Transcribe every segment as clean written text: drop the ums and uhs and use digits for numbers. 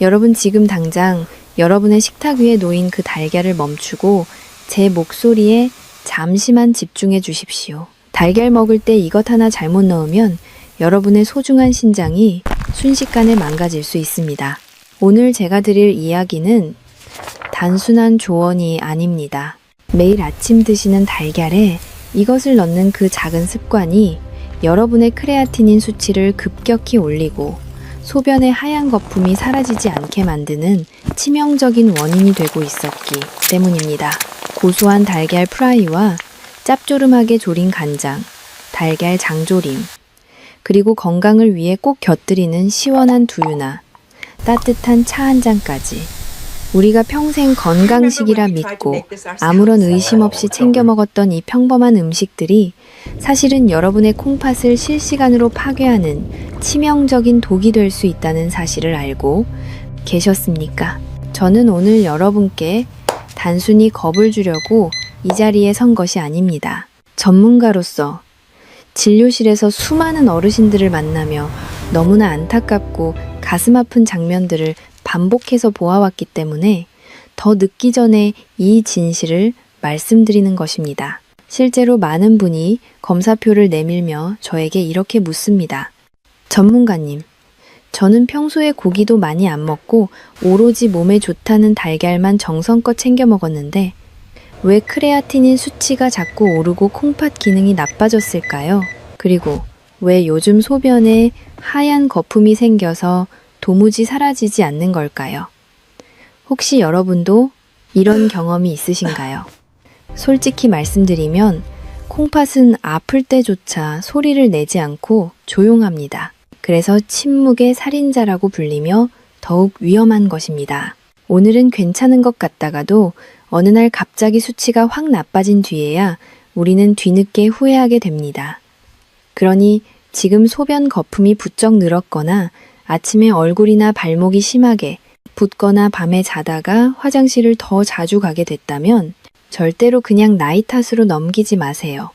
여러분 지금 당장 여러분의 식탁 위에 놓인 그 달걀을 멈추고 제 목소리에 잠시만 집중해 주십시오. 달걀 먹을 때 이것 하나 잘못 넣으면 여러분의 소중한 신장이 순식간에 망가질 수 있습니다. 오늘 제가 드릴 이야기는 단순한 조언이 아닙니다. 매일 아침 드시는 달걀에 이것을 넣는 그 작은 습관이 여러분의 크레아티닌 수치를 급격히 올리고 소변의 하얀 거품이 사라지지 않게 만드는 치명적인 원인이 되고 있었기 때문입니다. 고소한 달걀 프라이와 짭조름하게 조린 간장, 달걀 장조림, 그리고 건강을 위해 꼭 곁들이는 시원한 두유나 따뜻한 차 한 잔까지 우리가 평생 건강식이라 믿고 아무런 의심 없이 챙겨 먹었던 이 평범한 음식들이 사실은 여러분의 콩팥을 실시간으로 파괴하는 치명적인 독이 될 수 있다는 사실을 알고 계셨습니까? 저는 오늘 여러분께 단순히 겁을 주려고 이 자리에 선 것이 아닙니다. 전문가로서 진료실에서 수많은 어르신들을 만나며 너무나 안타깝고 가슴 아픈 장면들을 반복해서 보아왔기 때문에 더 늦기 전에 이 진실을 말씀드리는 것입니다. 실제로 많은 분이 검사표를 내밀며 저에게 이렇게 묻습니다. 전문가님, 저는 평소에 고기도 많이 안 먹고 오로지 몸에 좋다는 달걀만 정성껏 챙겨 먹었는데 왜 크레아티닌 수치가 자꾸 오르고 콩팥 기능이 나빠졌을까요? 그리고 왜 요즘 소변에 하얀 거품이 생겨서 도무지 사라지지 않는 걸까요? 혹시 여러분도 이런 경험이 있으신가요? 솔직히 말씀드리면 콩팥은 아플 때조차 소리를 내지 않고 조용합니다. 그래서 침묵의 살인자라고 불리며 더욱 위험한 것입니다. 오늘은 괜찮은 것 같다가도 어느 날 갑자기 수치가 확 나빠진 뒤에야 우리는 뒤늦게 후회하게 됩니다. 그러니 지금 소변 거품이 부쩍 늘었거나 아침에 얼굴이나 발목이 심하게 붓거나 밤에 자다가 화장실을 더 자주 가게 됐다면 절대로 그냥 나이 탓으로 넘기지 마세요.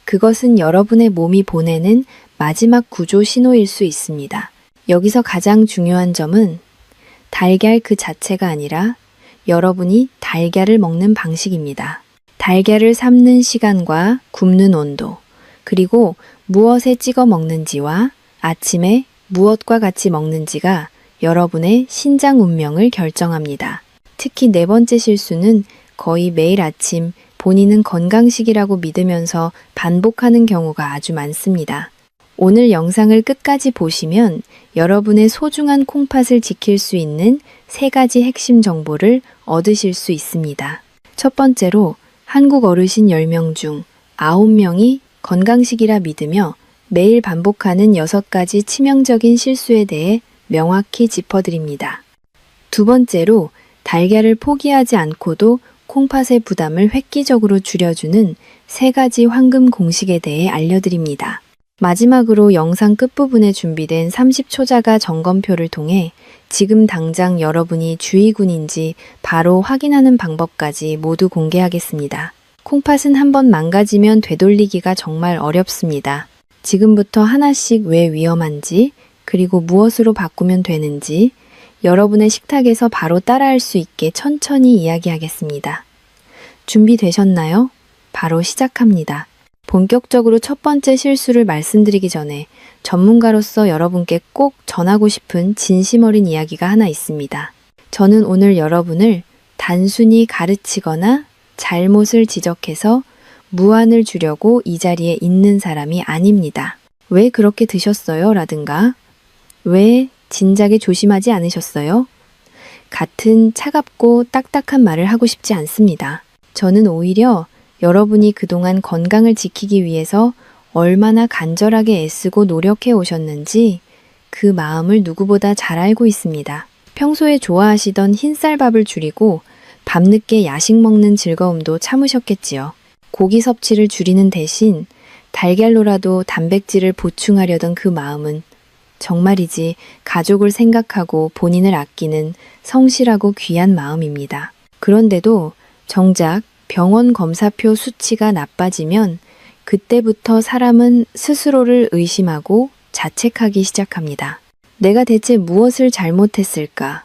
그것은 여러분의 몸이 보내는 마지막 구조 신호일 수 있습니다. 여기서 가장 중요한 점은 달걀 그 자체가 아니라 여러분이 달걀을 먹는 방식입니다. 달걀을 삶는 시간과 굽는 온도, 그리고 무엇에 찍어 먹는지와 아침에 무엇과 같이 먹는지가 여러분의 신장 운명을 결정합니다. 특히 네 번째 실수는 거의 매일 아침 본인은 건강식이라고 믿으면서 반복하는 경우가 아주 많습니다. 오늘 영상을 끝까지 보시면 여러분의 소중한 콩팥을 지킬 수 있는 3가지 핵심 정보를 얻으실 수 있습니다. 첫 번째로 한국 어르신 10명 중 9명이 건강식이라 믿으며 매일 반복하는 6가지 치명적인 실수에 대해 명확히 짚어드립니다. 두 번째로 달걀을 포기하지 않고도 콩팥의 부담을 획기적으로 줄여주는 3가지 황금 공식에 대해 알려드립니다. 마지막으로 영상 끝부분에 준비된 30초자가 점검표를 통해 지금 당장 여러분이 주의군인지 바로 확인하는 방법까지 모두 공개하겠습니다. 콩팥은 한번 망가지면 되돌리기가 정말 어렵습니다. 지금부터 하나씩 왜 위험한지, 그리고 무엇으로 바꾸면 되는지 여러분의 식탁에서 바로 따라할 수 있게 천천히 이야기하겠습니다. 준비되셨나요? 바로 시작합니다. 본격적으로 첫 번째 실수를 말씀드리기 전에 전문가로서 여러분께 꼭 전하고 싶은 진심 어린 이야기가 하나 있습니다. 저는 오늘 여러분을 단순히 가르치거나 잘못을 지적해서 무안을 주려고 이 자리에 있는 사람이 아닙니다. 왜 그렇게 드셨어요? 라든가 왜 진작에 조심하지 않으셨어요? 같은 차갑고 딱딱한 말을 하고 싶지 않습니다. 저는 오히려 여러분이 그동안 건강을 지키기 위해서 얼마나 간절하게 애쓰고 노력해 오셨는지 그 마음을 누구보다 잘 알고 있습니다. 평소에 좋아하시던 흰쌀밥을 줄이고 밤늦게 야식 먹는 즐거움도 참으셨겠지요. 고기 섭취를 줄이는 대신 달걀로라도 단백질을 보충하려던 그 마음은 정말이지 가족을 생각하고 본인을 아끼는 성실하고 귀한 마음입니다. 그런데도 정작 병원 검사표 수치가 나빠지면 그때부터 사람은 스스로를 의심하고 자책하기 시작합니다. 내가 대체 무엇을 잘못했을까?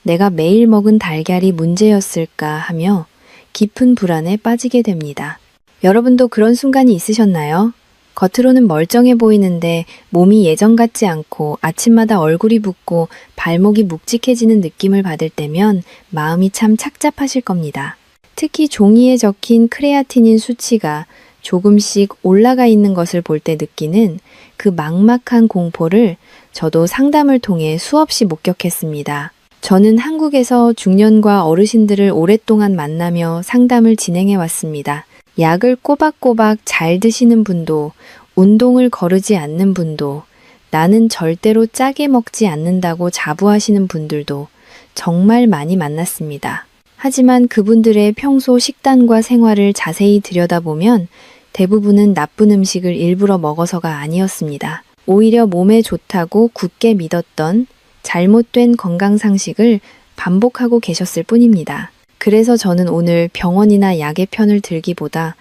내가 매일 먹은 달걀이 문제였을까 하며 깊은 불안에 빠지게 됩니다. 여러분도 그런 순간이 있으셨나요? 겉으로는 멀쩡해 보이는데 몸이 예전 같지 않고 아침마다 얼굴이 붓고 발목이 묵직해지는 느낌을 받을 때면 마음이 참 착잡하실 겁니다. 특히 종이에 적힌 크레아티닌 수치가 조금씩 올라가 있는 것을 볼 때 느끼는 그 막막한 공포를 저도 상담을 통해 수없이 목격했습니다. 저는 한국에서 중년과 어르신들을 오랫동안 만나며 상담을 진행해 왔습니다. 약을 꼬박꼬박 잘 드시는 분도, 운동을 거르지 않는 분도, 나는 절대로 짜게 먹지 않는다고 자부하시는 분들도 정말 많이 만났습니다. 하지만 그분들의 평소 식단과 생활을 자세히 들여다보면 대부분은 나쁜 음식을 일부러 먹어서가 아니었습니다. 오히려 몸에 좋다고 굳게 믿었던 잘못된 건강상식을 반복하고 계셨을 뿐입니다. 그래서 저는 오늘 병원이나 약의 편을 들기보다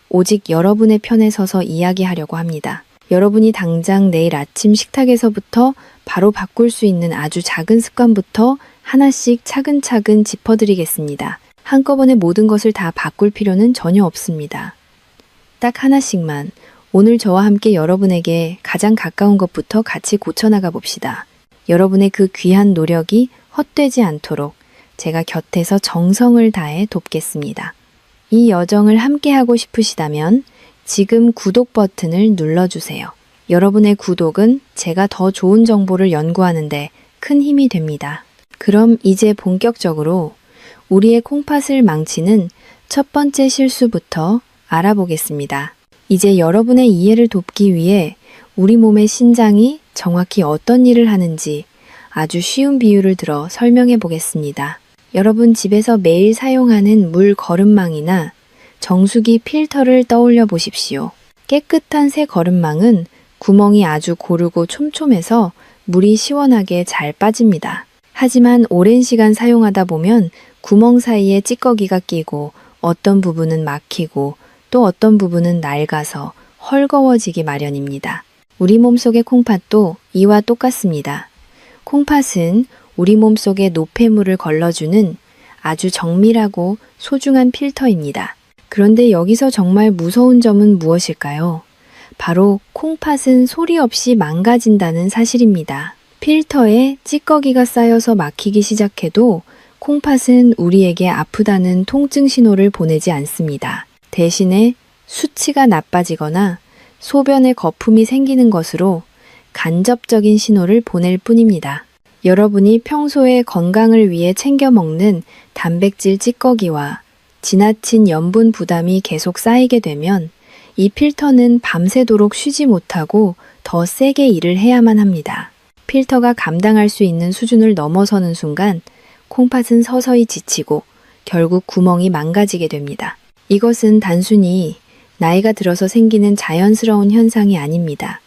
오직 여러분의 편에 서서 이야기하려고 합니다. 여러분이 당장 내일 아침 식탁에서부터 바로 바꿀 수 있는 아주 작은 습관부터 하나씩 차근차근 짚어드리겠습니다. 한꺼번에 모든 것을 다 바꿀 필요는 전혀 없습니다. 딱 하나씩만 오늘 저와 함께 여러분에게 가장 가까운 것부터 같이 고쳐나가 봅시다. 여러분의 그 귀한 노력이 헛되지 않도록 제가 곁에서 정성을 다해 돕겠습니다. 이 여정을 함께 하고 싶으시다면 지금 구독 버튼을 눌러주세요. 여러분의 구독은 제가 더 좋은 정보를 연구하는데 큰 힘이 됩니다. 그럼 이제 본격적으로 우리의 콩팥을 망치는 첫 번째 실수부터 알아보겠습니다. 이제 여러분의 이해를 돕기 위해 우리 몸의 신장이 정확히 어떤 일을 하는지 아주 쉬운 비유를 들어 설명해 보겠습니다. 여러분 집에서 매일 사용하는 물 거름망이나 정수기 필터를 떠올려 보십시오. 깨끗한 새 거름망은 구멍이 아주 고르고 촘촘해서 물이 시원하게 잘 빠집니다. 하지만 오랜 시간 사용하다 보면 구멍 사이에 찌꺼기가 끼고 어떤 부분은 막히고 또 어떤 부분은 낡아서 헐거워지기 마련입니다. 우리 몸속의 콩팥도 이와 똑같습니다. 콩팥은 우리 몸속에 노폐물을 걸러주는 아주 정밀하고 소중한 필터입니다. 그런데 여기서 정말 무서운 점은 무엇일까요? 바로 콩팥은 소리 없이 망가진다는 사실입니다. 필터에 찌꺼기가 쌓여서 막히기 시작해도 콩팥은 우리에게 아프다는 통증 신호를 보내지 않습니다. 대신에 수치가 나빠지거나 소변에 거품이 생기는 것으로 간접적인 신호를 보낼 뿐입니다. 여러분이 평소에 건강을 위해 챙겨 먹는 단백질 찌꺼기와 지나친 염분 부담이 계속 쌓이게 되면 이 필터는 밤새도록 쉬지 못하고 더 세게 일을 해야만 합니다. 필터가 감당할 수 있는 수준을 넘어서는 순간 콩팥은 서서히 지치고 결국 구멍이 망가지게 됩니다. 이것은 단순히 나이가 들어서 생기는 자연스러운 현상이 아닙니다.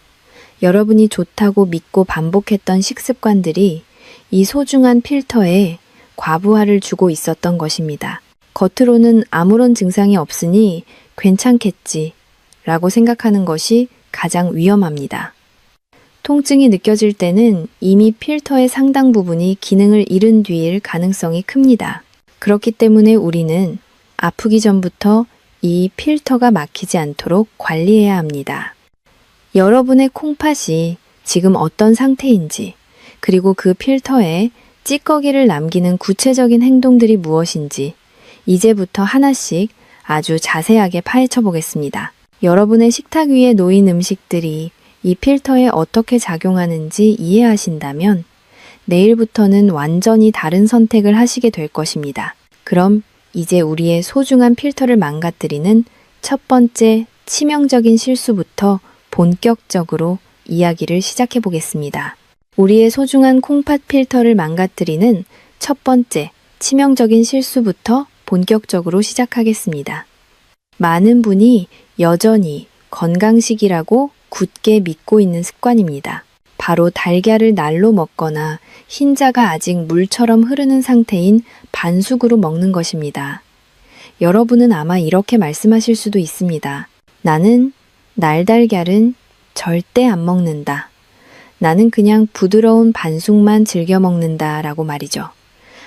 여러분이 좋다고 믿고 반복했던 식습관들이 이 소중한 필터에 과부하를 주고 있었던 것입니다. 겉으로는 아무런 증상이 없으니 괜찮겠지 라고 생각하는 것이 가장 위험합니다. 통증이 느껴질 때는 이미 필터의 상당 부분이 기능을 잃은 뒤일 가능성이 큽니다. 그렇기 때문에 우리는 아프기 전부터 이 필터가 막히지 않도록 관리해야 합니다. 여러분의 콩팥이 지금 어떤 상태인지, 그리고 그 필터에 찌꺼기를 남기는 구체적인 행동들이 무엇인지 이제부터 하나씩 아주 자세하게 파헤쳐 보겠습니다. 여러분의 식탁 위에 놓인 음식들이 이 필터에 어떻게 작용하는지 이해하신다면 내일부터는 완전히 다른 선택을 하시게 될 것입니다. 그럼 이제 우리의 소중한 필터를 망가뜨리는 첫 번째 치명적인 실수부터 본격적으로 이야기를 시작해 보겠습니다. 우리의 소중한 콩팥 필터를 망가뜨리는 첫 번째 치명적인 실수부터 본격적으로 시작하겠습니다. 많은 분이 여전히 건강식이라고 굳게 믿고 있는 습관입니다. 바로 달걀을 날로 먹거나 흰자가 아직 물처럼 흐르는 상태인 반숙으로 먹는 것입니다. 여러분은 아마 이렇게 말씀하실 수도 있습니다. 나는 날달걀은 절대 안 먹는다. 나는 그냥 부드러운 반숙만 즐겨 먹는다 라고 말이죠.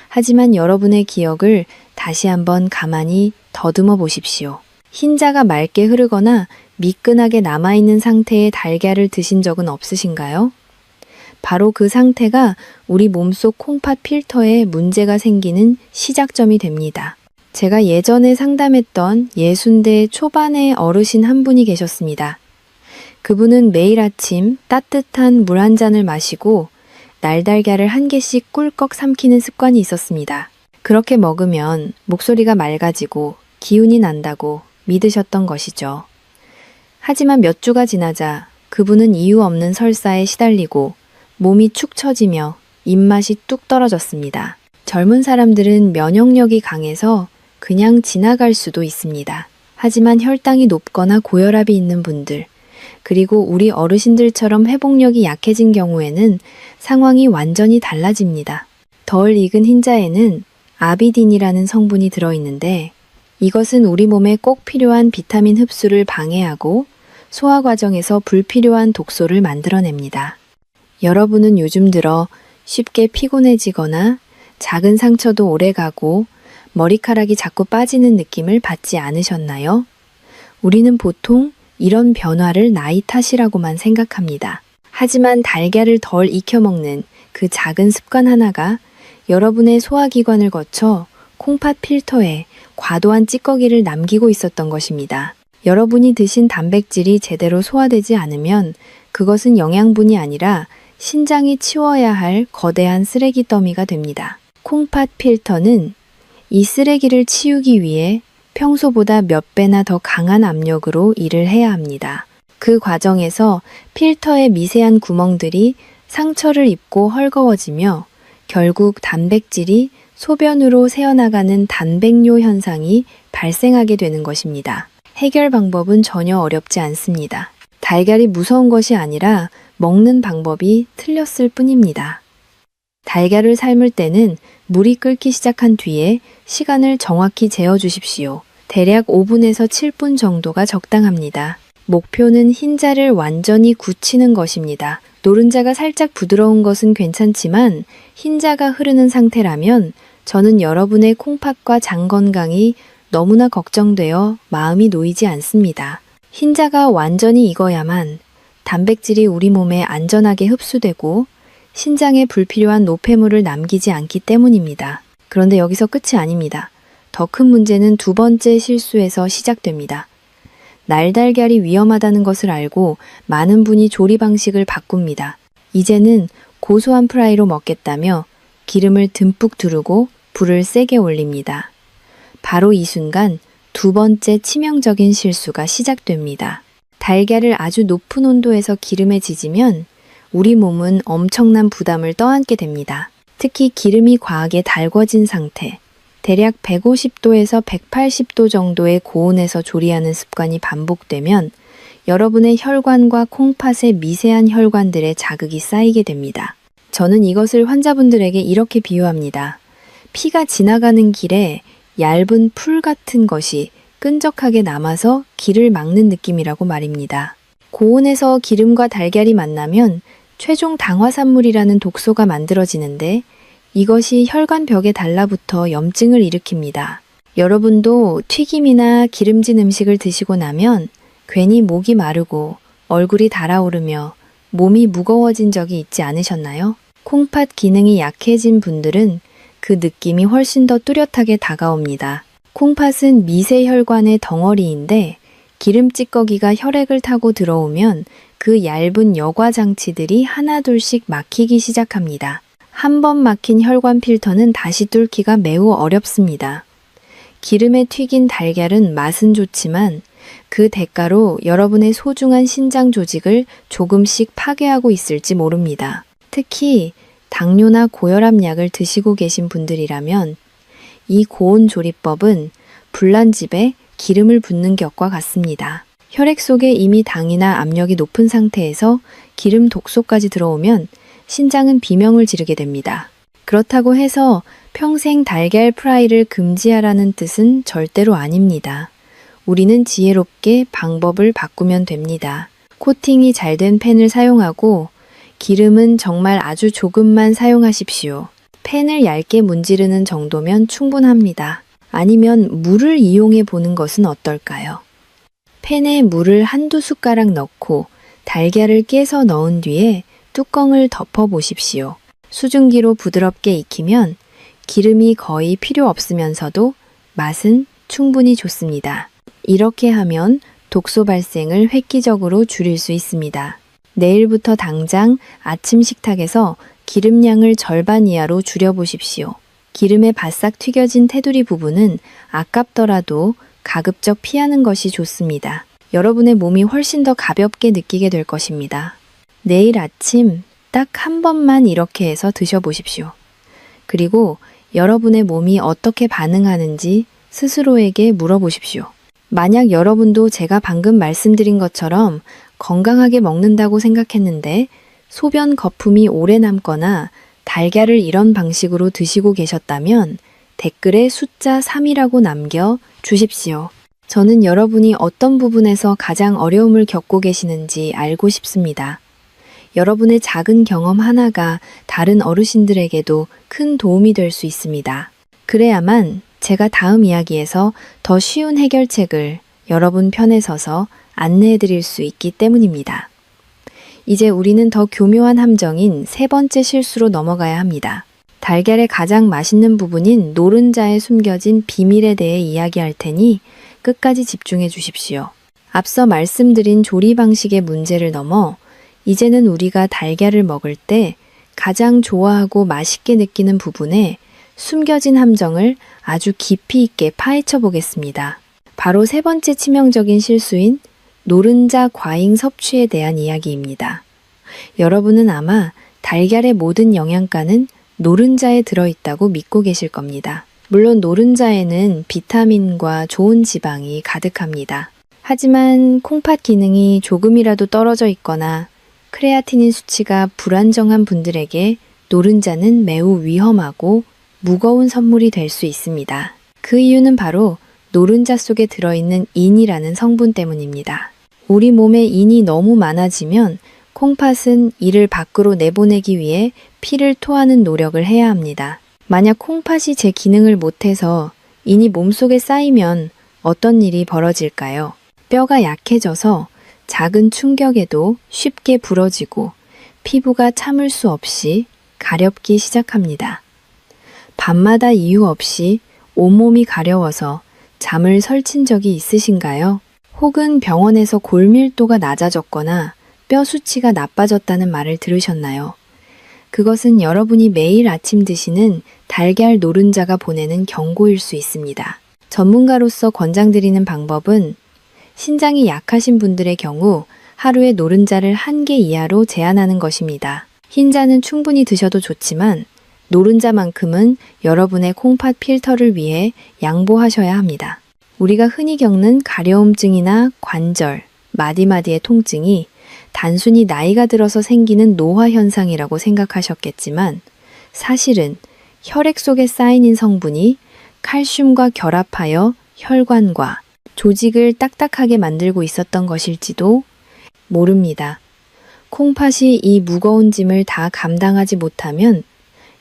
하지만 여러분의 기억을 다시 한번 가만히 더듬어 보십시오. 흰자가 맑게 흐르거나 미끈하게 남아있는 상태의 달걀을 드신 적은 없으신가요? 바로 그 상태가 우리 몸속 콩팥 필터에 문제가 생기는 시작점이 됩니다. 제가 예전에 상담했던 60대 초반의 어르신 한 분이 계셨습니다. 그분은 매일 아침 따뜻한 물 한 잔을 마시고 날달걀을 한 개씩 꿀꺽 삼키는 습관이 있었습니다. 그렇게 먹으면 목소리가 맑아지고 기운이 난다고 믿으셨던 것이죠. 하지만 몇 주가 지나자 그분은 이유 없는 설사에 시달리고 몸이 축 처지며 입맛이 뚝 떨어졌습니다. 젊은 사람들은 면역력이 강해서 그냥 지나갈 수도 있습니다. 하지만 혈당이 높거나 고혈압이 있는 분들, 그리고 우리 어르신들처럼 회복력이 약해진 경우에는 상황이 완전히 달라집니다. 덜 익은 흰자에는 아비딘이라는 성분이 들어있는데 이것은 우리 몸에 꼭 필요한 비타민 흡수를 방해하고 소화 과정에서 불필요한 독소를 만들어냅니다. 여러분은 요즘 들어 쉽게 피곤해지거나 작은 상처도 오래가고 머리카락이 자꾸 빠지는 느낌을 받지 않으셨나요? 우리는 보통 이런 변화를 나이 탓이라고만 생각합니다. 하지만 달걀을 덜 익혀 먹는 그 작은 습관 하나가 여러분의 소화기관을 거쳐 콩팥 필터에 과도한 찌꺼기를 남기고 있었던 것입니다. 여러분이 드신 단백질이 제대로 소화되지 않으면 그것은 영양분이 아니라 신장이 치워야 할 거대한 쓰레기 더미가 됩니다. 콩팥 필터는 이 쓰레기를 치우기 위해 평소보다 몇 배나 더 강한 압력으로 일을 해야 합니다. 그 과정에서 필터의 미세한 구멍들이 상처를 입고 헐거워지며 결국 단백질이 소변으로 새어나가는 단백뇨 현상이 발생하게 되는 것입니다. 해결 방법은 전혀 어렵지 않습니다. 달걀이 무서운 것이 아니라 먹는 방법이 틀렸을 뿐입니다. 달걀을 삶을 때는 물이 끓기 시작한 뒤에 시간을 정확히 재어주십시오. 대략 5분에서 7분 정도가 적당합니다. 목표는 흰자를 완전히 굳히는 것입니다. 노른자가 살짝 부드러운 것은 괜찮지만 흰자가 흐르는 상태라면 저는 여러분의 콩팥과 장 건강이 너무나 걱정되어 마음이 놓이지 않습니다. 흰자가 완전히 익어야만 단백질이 우리 몸에 안전하게 흡수되고 신장에 불필요한 노폐물을 남기지 않기 때문입니다. 그런데 여기서 끝이 아닙니다. 더 큰 문제는 두 번째 실수에서 시작됩니다. 날달걀이 위험하다는 것을 알고 많은 분이 조리 방식을 바꿉니다. 이제는 고소한 프라이로 먹겠다며 기름을 듬뿍 두르고 불을 세게 올립니다. 바로 이 순간 두 번째 치명적인 실수가 시작됩니다. 달걀을 아주 높은 온도에서 기름에 지지면 우리 몸은 엄청난 부담을 떠안게 됩니다. 특히 기름이 과하게 달궈진 상태, 대략 150도에서 180도 정도의 고온에서 조리하는 습관이 반복되면 여러분의 혈관과 콩팥의 미세한 혈관들에 자극이 쌓이게 됩니다. 저는 이것을 환자분들에게 이렇게 비유합니다. 피가 지나가는 길에 얇은 풀 같은 것이 끈적하게 남아서 길을 막는 느낌이라고 말입니다. 고온에서 기름과 달걀이 만나면 최종 당화산물이라는 독소가 만들어지는데 이것이 혈관벽에 달라붙어 염증을 일으킵니다. 여러분도 튀김이나 기름진 음식을 드시고 나면 괜히 목이 마르고 얼굴이 달아오르며 몸이 무거워진 적이 있지 않으셨나요? 콩팥 기능이 약해진 분들은 그 느낌이 훨씬 더 뚜렷하게 다가옵니다. 콩팥은 미세혈관의 덩어리인데 기름찌꺼기가 혈액을 타고 들어오면 그 얇은 여과 장치들이 하나둘씩 막히기 시작합니다. 한 번 막힌 혈관 필터는 다시 뚫기가 매우 어렵습니다. 기름에 튀긴 달걀은 맛은 좋지만 그 대가로 여러분의 소중한 신장 조직을 조금씩 파괴하고 있을지 모릅니다. 특히 당뇨나 고혈압 약을 드시고 계신 분들이라면 이 고온 조리법은 불난 집에 기름을 붓는 격과 같습니다. 혈액 속에 이미 당이나 압력이 높은 상태에서 기름 독소까지 들어오면 신장은 비명을 지르게 됩니다. 그렇다고 해서 평생 달걀 프라이를 금지하라는 뜻은 절대로 아닙니다. 우리는 지혜롭게 방법을 바꾸면 됩니다. 코팅이 잘 된 팬을 사용하고 기름은 정말 아주 조금만 사용하십시오. 펜을 얇게 문지르는 정도면 충분합니다. 아니면 물을 이용해 보는 것은 어떨까요? 팬에 물을 한두 숟가락 넣고 달걀을 깨서 넣은 뒤에 뚜껑을 덮어 보십시오. 수증기로 부드럽게 익히면 기름이 거의 필요 없으면서도 맛은 충분히 좋습니다. 이렇게 하면 독소 발생을 획기적으로 줄일 수 있습니다. 내일부터 당장 아침 식탁에서 기름량을 절반 이하로 줄여보십시오. 기름에 바싹 튀겨진 테두리 부분은 아깝더라도 가급적 피하는 것이 좋습니다. 여러분의 몸이 훨씬 더 가볍게 느끼게 될 것입니다. 내일 아침 딱 한 번만 이렇게 해서 드셔보십시오. 그리고 여러분의 몸이 어떻게 반응하는지 스스로에게 물어보십시오. 만약 여러분도 제가 방금 말씀드린 것처럼 건강하게 먹는다고 생각했는데 소변 거품이 오래 남거나 달걀을 이런 방식으로 드시고 계셨다면 댓글에 숫자 3이라고 남겨 주십시오. 저는 여러분이 어떤 부분에서 가장 어려움을 겪고 계시는지 알고 싶습니다. 여러분의 작은 경험 하나가 다른 어르신들에게도 큰 도움이 될 수 있습니다. 그래야만 제가 다음 이야기에서 더 쉬운 해결책을 여러분 편에 서서 안내해 드릴 수 있기 때문입니다. 이제 우리는 더 교묘한 함정인 세 번째 실수로 넘어가야 합니다. 달걀의 가장 맛있는 부분인 노른자에 숨겨진 비밀에 대해 이야기할 테니 끝까지 집중해 주십시오. 앞서 말씀드린 조리 방식의 문제를 넘어 이제는 우리가 달걀을 먹을 때 가장 좋아하고 맛있게 느끼는 부분에 숨겨진 함정을 아주 깊이 있게 파헤쳐 보겠습니다. 바로 세 번째 치명적인 실수인 노른자 과잉 섭취에 대한 이야기입니다. 여러분은 아마 달걀의 모든 영양가는 노른자에 들어있다고 믿고 계실 겁니다. 물론 노른자에는 비타민과 좋은 지방이 가득합니다. 하지만 콩팥 기능이 조금이라도 떨어져 있거나 크레아티닌 수치가 불안정한 분들에게 노른자는 매우 위험하고 무거운 선물이 될 수 있습니다. 그 이유는 바로 노른자 속에 들어있는 인이라는 성분 때문입니다. 우리 몸에 인이 너무 많아지면 콩팥은 이를 밖으로 내보내기 위해 피를 토하는 노력을 해야 합니다. 만약 콩팥이 제 기능을 못해서 인이 몸속에 쌓이면 어떤 일이 벌어질까요? 뼈가 약해져서 작은 충격에도 쉽게 부러지고 피부가 참을 수 없이 가렵기 시작합니다. 밤마다 이유 없이 온몸이 가려워서 잠을 설친 적이 있으신가요? 혹은 병원에서 골밀도가 낮아졌거나 뼈 수치가 나빠졌다는 말을 들으셨나요? 그것은 여러분이 매일 아침 드시는 달걀 노른자가 보내는 경고일 수 있습니다. 전문가로서 권장드리는 방법은 신장이 약하신 분들의 경우 하루에 노른자를 1개 이하로 제한하는 것입니다. 흰자는 충분히 드셔도 좋지만 노른자만큼은 여러분의 콩팥 필터를 위해 양보하셔야 합니다. 우리가 흔히 겪는 가려움증이나 관절, 마디마디의 통증이 단순히 나이가 들어서 생기는 노화 현상이라고 생각하셨겠지만 사실은 혈액 속에 쌓인 성분이 칼슘과 결합하여 혈관과 조직을 딱딱하게 만들고 있었던 것일지도 모릅니다. 콩팥이 이 무거운 짐을 다 감당하지 못하면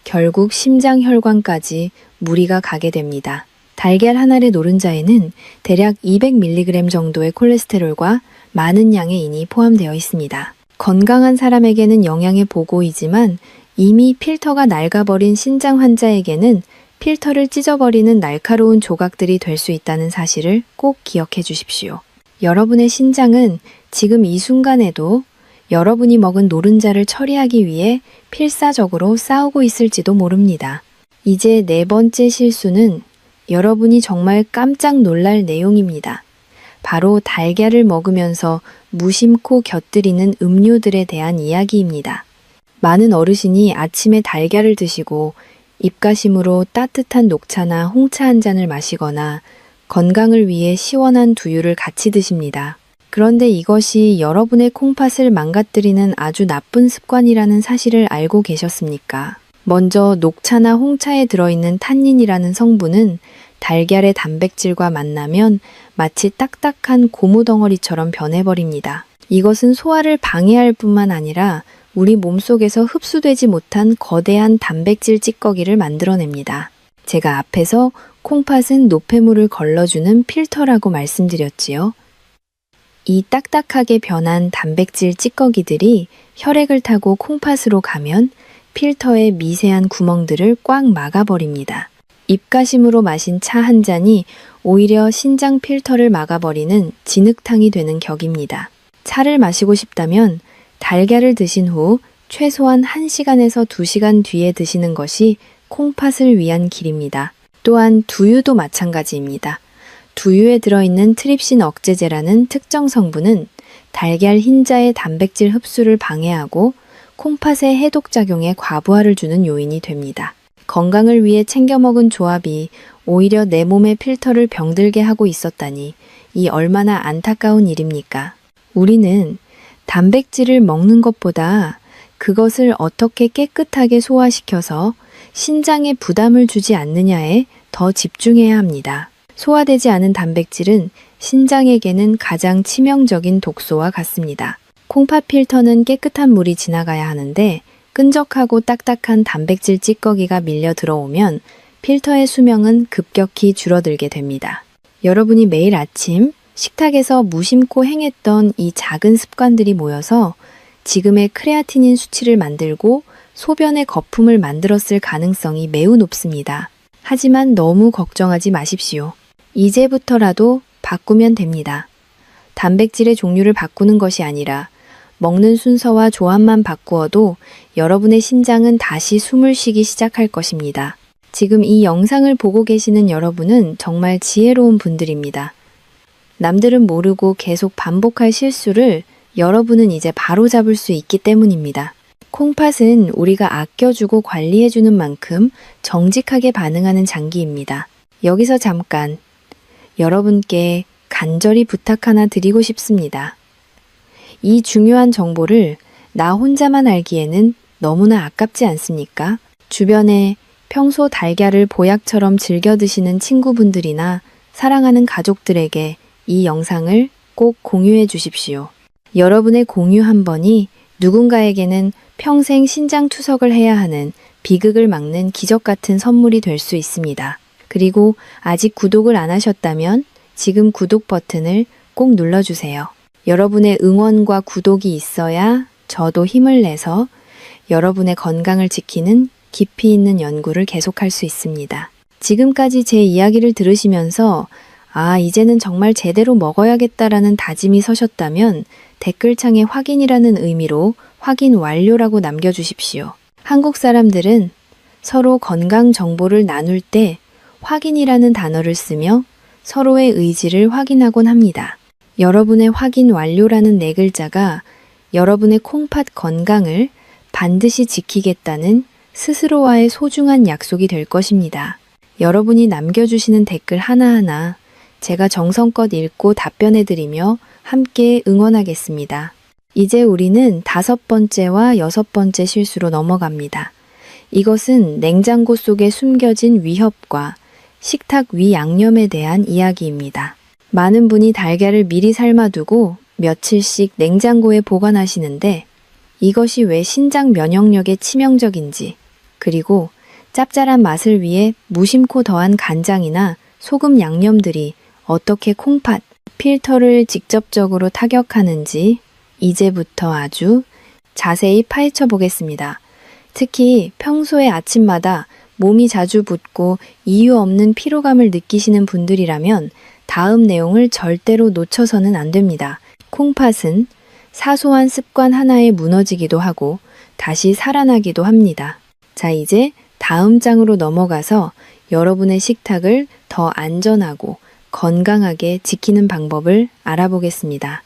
결국 심장혈관까지 무리가 가게 됩니다. 달걀 한 알의 노른자에는 대략 200mg 정도의 콜레스테롤과 많은 양의 인이 포함되어 있습니다. 건강한 사람에게는 영양의 보고이지만 이미 필터가 낡아버린 신장 환자에게는 필터를 찢어버리는 날카로운 조각들이 될 수 있다는 사실을 꼭 기억해 주십시오. 여러분의 신장은 지금 이 순간에도 여러분이 먹은 노른자를 처리하기 위해 필사적으로 싸우고 있을지도 모릅니다. 이제 네 번째 실수는 여러분이 정말 깜짝 놀랄 내용입니다. 바로 달걀을 먹으면서 무심코 곁들이는 음료들에 대한 이야기입니다. 많은 어르신이 아침에 달걀을 드시고 입가심으로 따뜻한 녹차나 홍차 한 잔을 마시거나 건강을 위해 시원한 두유를 같이 드십니다. 그런데 이것이 여러분의 콩팥을 망가뜨리는 아주 나쁜 습관이라는 사실을 알고 계셨습니까? 먼저 녹차나 홍차에 들어있는 탄닌이라는 성분은 달걀의 단백질과 만나면 마치 딱딱한 고무덩어리처럼 변해버립니다. 이것은 소화를 방해할 뿐만 아니라 우리 몸속에서 흡수되지 못한 거대한 단백질 찌꺼기를 만들어냅니다. 제가 앞에서 콩팥은 노폐물을 걸러주는 필터라고 말씀드렸지요. 이 딱딱하게 변한 단백질 찌꺼기들이 혈액을 타고 콩팥으로 가면 필터의 미세한 구멍들을 꽉 막아버립니다. 입가심으로 마신 차 한 잔이 오히려 신장 필터를 막아버리는 진흙탕이 되는 격입니다. 차를 마시고 싶다면 달걀을 드신 후 최소한 1시간에서 2시간 뒤에 드시는 것이 콩팥을 위한 길입니다. 또한 두유도 마찬가지입니다. 두유에 들어있는 트립신 억제제라는 특정 성분은 달걀 흰자의 단백질 흡수를 방해하고 콩팥의 해독작용에 과부하를 주는 요인이 됩니다. 건강을 위해 챙겨 먹은 조합이 오히려 내 몸의 필터를 병들게 하고 있었다니 이 얼마나 안타까운 일입니까? 우리는 단백질을 먹는 것보다 그것을 어떻게 깨끗하게 소화시켜서 신장에 부담을 주지 않느냐에 더 집중해야 합니다. 소화되지 않은 단백질은 신장에게는 가장 치명적인 독소와 같습니다. 콩팥 필터는 깨끗한 물이 지나가야 하는데 끈적하고 딱딱한 단백질 찌꺼기가 밀려 들어오면 필터의 수명은 급격히 줄어들게 됩니다. 여러분이 매일 아침 식탁에서 무심코 행했던 이 작은 습관들이 모여서 지금의 크레아티닌 수치를 만들고 소변의 거품을 만들었을 가능성이 매우 높습니다. 하지만 너무 걱정하지 마십시오. 이제부터라도 바꾸면 됩니다. 단백질의 종류를 바꾸는 것이 아니라 먹는 순서와 조합만 바꾸어도 여러분의 신장은 다시 숨을 쉬기 시작할 것입니다. 지금 이 영상을 보고 계시는 여러분은 정말 지혜로운 분들입니다. 남들은 모르고 계속 반복할 실수를 여러분은 이제 바로잡을 수 있기 때문입니다. 콩팥은 우리가 아껴주고 관리해주는 만큼 정직하게 반응하는 장기입니다. 여기서 잠깐 여러분께 간절히 부탁 하나 드리고 싶습니다. 이 중요한 정보를 나 혼자만 알기에는 너무나 아깝지 않습니까? 주변에 평소 달걀을 보약처럼 즐겨 드시는 친구분들이나 사랑하는 가족들에게 이 영상을 꼭 공유해 주십시오. 여러분의 공유 한 번이 누군가에게는 평생 신장 투석을 해야 하는 비극을 막는 기적 같은 선물이 될 수 있습니다. 그리고 아직 구독을 안 하셨다면 지금 구독 버튼을 꼭 눌러주세요. 여러분의 응원과 구독이 있어야 저도 힘을 내서 여러분의 건강을 지키는 깊이 있는 연구를 계속할 수 있습니다. 지금까지 제 이야기를 들으시면서 이제는 정말 제대로 먹어야겠다라는 다짐이 서셨다면 댓글창에 확인이라는 의미로 확인 완료라고 남겨주십시오. 한국 사람들은 서로 건강 정보를 나눌 때 확인이라는 단어를 쓰며 서로의 의지를 확인하곤 합니다. 여러분의 확인 완료라는 네 글자가 여러분의 콩팥 건강을 반드시 지키겠다는 스스로와의 소중한 약속이 될 것입니다. 여러분이 남겨주시는 댓글 하나하나 제가 정성껏 읽고 답변해드리며 함께 응원하겠습니다. 이제 우리는 5번째와 6번째 실수로 넘어갑니다. 이것은 냉장고 속에 숨겨진 위협과 식탁 위 양념에 대한 이야기입니다. 많은 분이 달걀을 미리 삶아두고 며칠씩 냉장고에 보관하시는데 이것이 왜 신장 면역력에 치명적인지, 그리고 짭짤한 맛을 위해 무심코 더한 간장이나 소금 양념들이 어떻게 콩팥, 필터를 직접적으로 타격하는지 이제부터 아주 자세히 파헤쳐 보겠습니다. 특히 평소에 아침마다 몸이 자주 붓고 이유 없는 피로감을 느끼시는 분들이라면 다음 내용을 절대로 놓쳐서는 안 됩니다. 콩팥은 사소한 습관 하나에 무너지기도 하고 다시 살아나기도 합니다. 자, 이제 다음 장으로 넘어가서 여러분의 식탁을 더 안전하고 건강하게 지키는 방법을 알아보겠습니다.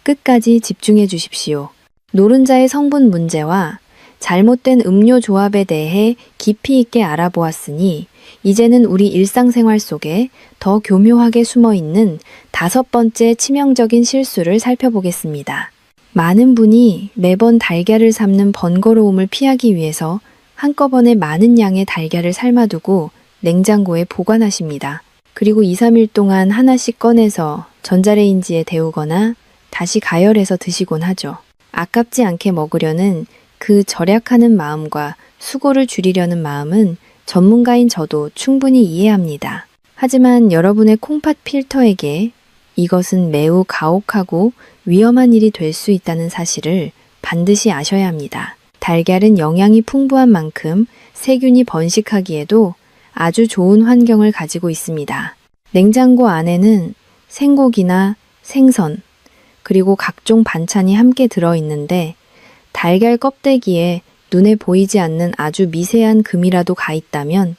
끝까지 집중해 주십시오. 노른자의 성분 문제와 잘못된 음료 조합에 대해 깊이 있게 알아보았으니 이제는 우리 일상생활 속에 더 교묘하게 숨어 있는 5번째 치명적인 실수를 살펴보겠습니다. 많은 분이 매번 달걀을 삶는 번거로움을 피하기 위해서 한꺼번에 많은 양의 달걀을 삶아두고 냉장고에 보관하십니다. 그리고 2, 3일 동안 하나씩 꺼내서 전자레인지에 데우거나 다시 가열해서 드시곤 하죠. 아깝지 않게 먹으려는 그 절약하는 마음과 수고를 줄이려는 마음은 전문가인 저도 충분히 이해합니다. 하지만 여러분의 콩팥 필터에게 이것은 매우 가혹하고 위험한 일이 될 수 있다는 사실을 반드시 아셔야 합니다. 달걀은 영양이 풍부한 만큼 세균이 번식하기에도 아주 좋은 환경을 가지고 있습니다. 냉장고 안에는 생고기나 생선, 그리고 각종 반찬이 함께 들어있는데 달걀 껍데기에 눈에 보이지 않는 아주 미세한 금이라도 가 있다면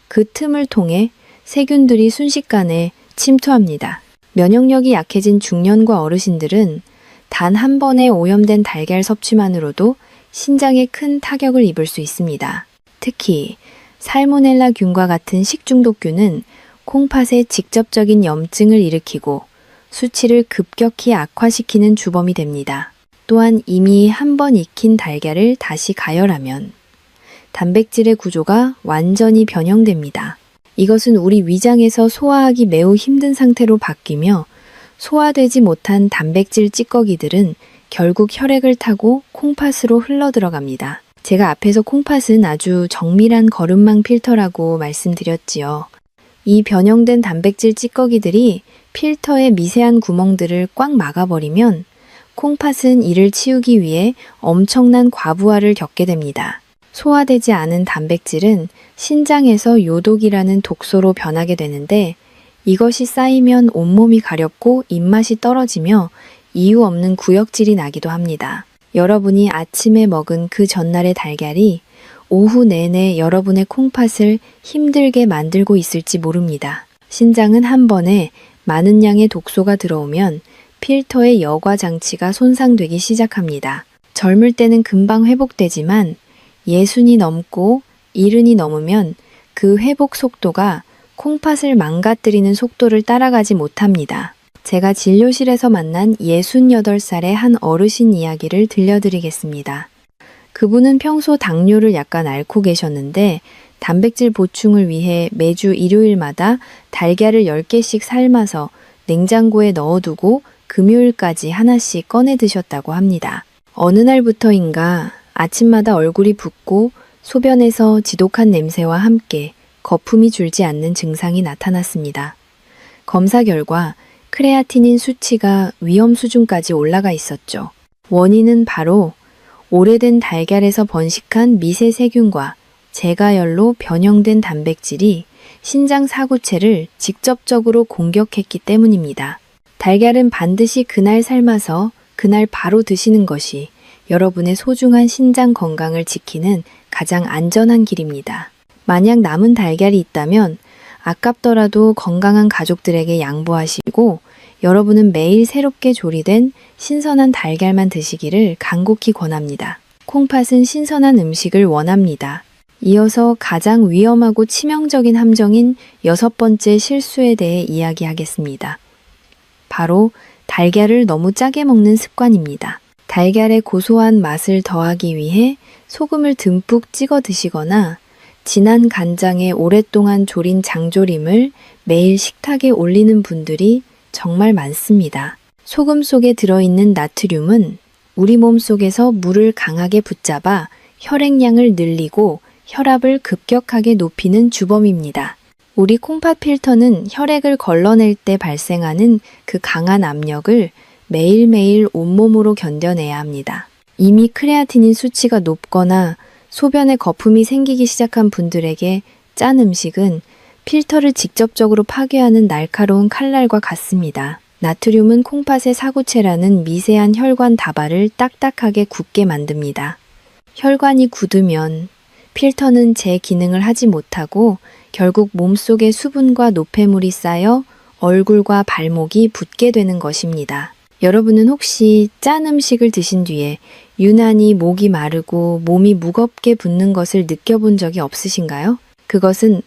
그 틈을 통해 세균들이 순식간에 침투합니다. 면역력이 약해진 중년과 어르신들은 단 한 번의 오염된 달걀 섭취만으로도 신장에 큰 타격을 입을 수 있습니다. 특히 살모넬라균과 같은 식중독균은 콩팥에 직접적인 염증을 일으키고 수치를 급격히 악화시키는 주범이 됩니다. 또한 이미 한 번 익힌 달걀을 다시 가열하면 단백질의 구조가 완전히 변형됩니다. 이것은 우리 위장에서 소화하기 매우 힘든 상태로 바뀌며 소화되지 못한 단백질 찌꺼기들은 결국 혈액을 타고 콩팥으로 흘러들어갑니다. 제가 앞에서 콩팥은 아주 정밀한 거름망 필터라고 말씀드렸지요. 이 변형된 단백질 찌꺼기들이 필터의 미세한 구멍들을 꽉 막아버리면 콩팥은 이를 치우기 위해 엄청난 과부하를 겪게 됩니다. 소화되지 않은 단백질은 신장에서 요독이라는 독소로 변하게 되는데 이것이 쌓이면 온몸이 가렵고 입맛이 떨어지며 이유 없는 구역질이 나기도 합니다. 여러분이 아침에 먹은 그 전날의 달걀이 오후 내내 여러분의 콩팥을 힘들게 만들고 있을지 모릅니다. 신장은 한 번에 많은 양의 독소가 들어오면 필터의 여과 장치가 손상되기 시작합니다. 젊을 때는 금방 회복되지만 60이 넘고 70이 넘으면 그 회복 속도가 콩팥을 망가뜨리는 속도를 따라가지 못합니다. 제가 진료실에서 만난 68살의 한 어르신 이야기를 들려드리겠습니다. 그분은 평소 당뇨를 약간 앓고 계셨는데 단백질 보충을 위해 매주 일요일마다 달걀을 10개씩 삶아서 냉장고에 넣어두고 금요일까지 하나씩 꺼내 드셨다고 합니다. 어느 날부터인가 아침마다 얼굴이 붓고 소변에서 지독한 냄새와 함께 거품이 줄지 않는 증상이 나타났습니다. 검사 결과 크레아티닌 수치가 위험 수준까지 올라가 있었죠. 원인은 바로 오래된 달걀에서 번식한 미세 세균과 제가열로 변형된 단백질이 신장 사구체를 직접적으로 공격했기 때문입니다. 달걀은 반드시 그날 삶아서 그날 바로 드시는 것이 여러분의 소중한 신장 건강을 지키는 가장 안전한 길입니다. 만약 남은 달걀이 있다면 아깝더라도 건강한 가족들에게 양보하시고 여러분은 매일 새롭게 조리된 신선한 달걀만 드시기를 간곡히 권합니다. 콩팥은 신선한 음식을 원합니다. 이어서 가장 위험하고 치명적인 함정인 6번째 실수에 대해 이야기하겠습니다. 바로 달걀을 너무 짜게 먹는 습관입니다. 달걀의 고소한 맛을 더하기 위해 소금을 듬뿍 찍어 드시거나 진한 간장에 오랫동안 졸인 장조림을 매일 식탁에 올리는 분들이 정말 많습니다. 소금 속에 들어있는 나트륨은 우리 몸 속에서 물을 강하게 붙잡아 혈액량을 늘리고 혈압을 급격하게 높이는 주범입니다. 우리 콩팥 필터는 혈액을 걸러낼 때 발생하는 그 강한 압력을 매일매일 온몸으로 견뎌내야 합니다. 이미 크레아티닌 수치가 높거나 소변에 거품이 생기기 시작한 분들에게 짠 음식은 필터를 직접적으로 파괴하는 날카로운 칼날과 같습니다. 나트륨은 콩팥의 사구체라는 미세한 혈관 다발을 딱딱하게 굳게 만듭니다. 혈관이 굳으면 필터는 제 기능을 하지 못하고 결국 몸속에 수분과 노폐물이 쌓여 얼굴과 발목이 붓게 되는 것입니다. 여러분은 혹시 짠 음식을 드신 뒤에 유난히 목이 마르고 몸이 무겁게 붓는 것을 느껴본 적이 없으신가요? 그것은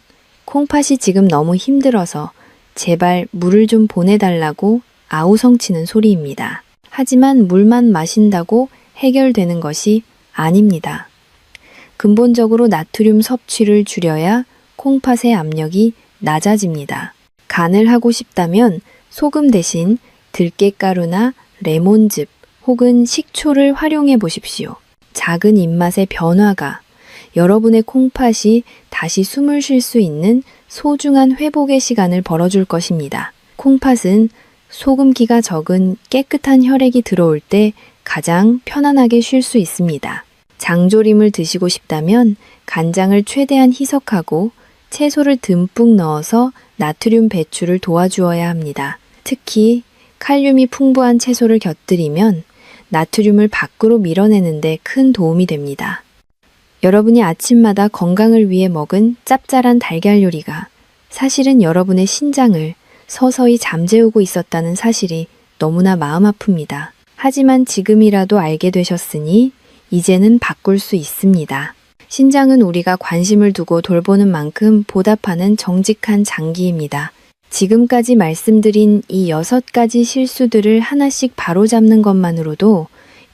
콩팥이 지금 너무 힘들어서 제발 물을 좀 보내달라고 아우성치는 소리입니다. 하지만 물만 마신다고 해결되는 것이 아닙니다. 근본적으로 나트륨 섭취를 줄여야 콩팥의 압력이 낮아집니다. 간을 하고 싶다면 소금 대신 들깨가루나 레몬즙 혹은 식초를 활용해 보십시오. 작은 입맛의 변화가 여러분의 콩팥이 다시 숨을 쉴 수 있는 소중한 회복의 시간을 벌어줄 것입니다. 콩팥은 소금기가 적은 깨끗한 혈액이 들어올 때 가장 편안하게 쉴 수 있습니다. 장조림을 드시고 싶다면 간장을 최대한 희석하고 채소를 듬뿍 넣어서 나트륨 배출을 도와주어야 합니다. 특히 칼륨이 풍부한 채소를 곁들이면 나트륨을 밖으로 밀어내는데 큰 도움이 됩니다. 여러분이 아침마다 건강을 위해 먹은 짭짤한 달걀 요리가 사실은 여러분의 신장을 서서히 잠재우고 있었다는 사실이 너무나 마음 아픕니다. 하지만 지금이라도 알게 되셨으니 이제는 바꿀 수 있습니다. 신장은 우리가 관심을 두고 돌보는 만큼 보답하는 정직한 장기입니다. 지금까지 말씀드린 이 6가지 실수들을 하나씩 바로잡는 것만으로도